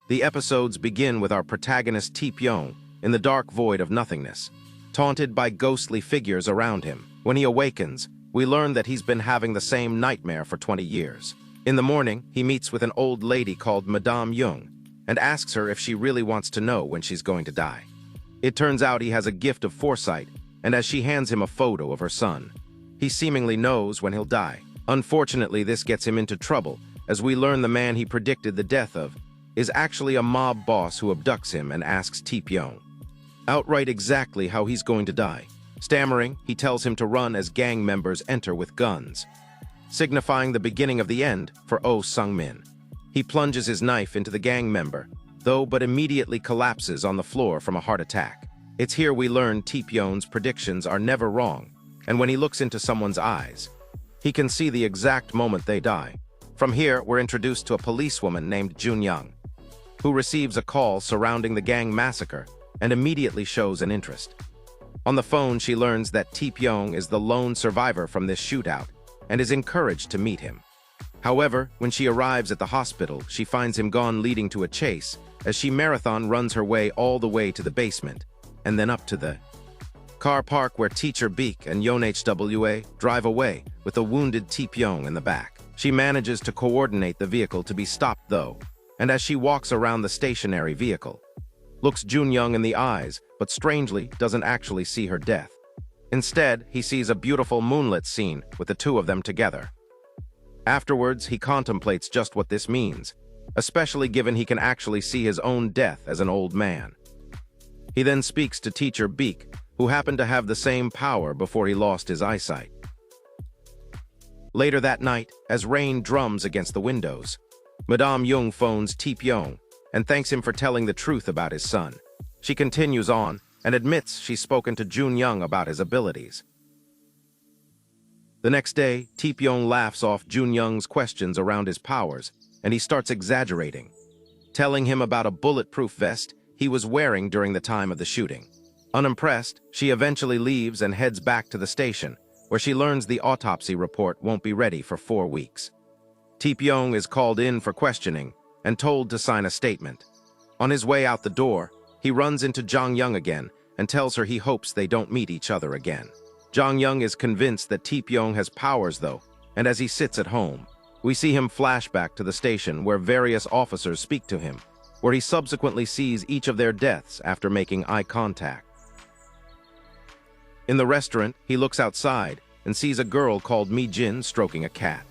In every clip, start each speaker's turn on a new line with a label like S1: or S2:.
S1: The episodes begin with our protagonist Tae-pyong in the dark void of nothingness, taunted by ghostly figures around him. When he awakens, we learn that he's been having the same nightmare for 20 years. In the morning, he meets with an old lady called Madame Young and asks her if she really wants to know when she's going to die. It turns out he has a gift of foresight, and as she hands him a photo of her son, he seemingly knows when he'll die. Unfortunately, this gets him into trouble, as we learn the man he predicted the death of is actually a mob boss who abducts him and asks Tae-pyong outright exactly how he's going to die. Stammering, he tells him to run as gang members enter with guns, signifying the beginning of the end for Oh Sung-min. He plunges his knife into the gang member, though, but immediately collapses on the floor from a heart attack. It's here we learn Tae-pyong's predictions are never wrong, and when he looks into someone's eyes, he can see the exact moment they die. From here, we're introduced to a policewoman named Jun-young, who receives a call surrounding the gang massacre and immediately shows an interest. On the phone, she learns that Tae-pyong is the lone survivor from this shootout and is encouraged to meet him. However, when she arrives at the hospital, she finds him gone, leading to a chase as she marathon runs her way all the way to the basement and then up to the car park where Teacher Beek and Yeonhwa drive away with a wounded Tae-pyong in the back. She manages to coordinate the vehicle to be stopped though, and as she walks around the stationary vehicle, looks Jun-young in the eyes, but strangely doesn't actually see her death. Instead, he sees a beautiful moonlit scene with the two of them together. Afterwards, he contemplates just what this means, especially given he can actually see his own death as an old man. He then speaks to Teacher Beek, who happened to have the same power before he lost his eyesight. Later that night, as rain drums against the windows, Madame Young phones Tae-pyong and thanks him for telling the truth about his son. She continues on and admits she's spoken to Jun-young about his abilities. The next day, Tae-pyong laughs off Jun-young's questions around his powers, and he starts exaggerating, telling him about a bulletproof vest he was wearing during the time of the shooting. Unimpressed, she eventually leaves and heads back to the station, where she learns the autopsy report won't be ready for 4 weeks. Tae-pyong is called in for questioning and told to sign a statement. On his way out the door, he runs into Jong-young again and tells her he hopes they don't meet each other again. Jong-young is convinced that Tae-pyong has powers though, and as he sits at home, we see him flashback to the station where various officers speak to him, where he subsequently sees each of their deaths after making eye contact. In the restaurant, he looks outside and sees a girl called Mi-jin stroking a cat.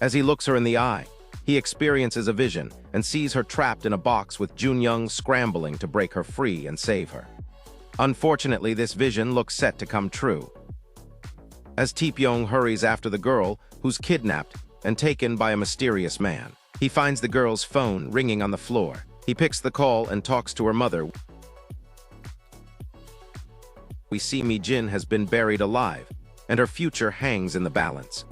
S1: As he looks her in the eye, he experiences a vision and sees her trapped in a box with Jun-young scrambling to break her free and save her. Unfortunately, this vision looks set to come true, as Tae-pyong hurries after the girl who's kidnapped and taken by a mysterious man. He finds the girl's phone ringing on the floor. He picks the call and talks to her mother. We see Mi-jin has been buried alive, and her future hangs in the balance.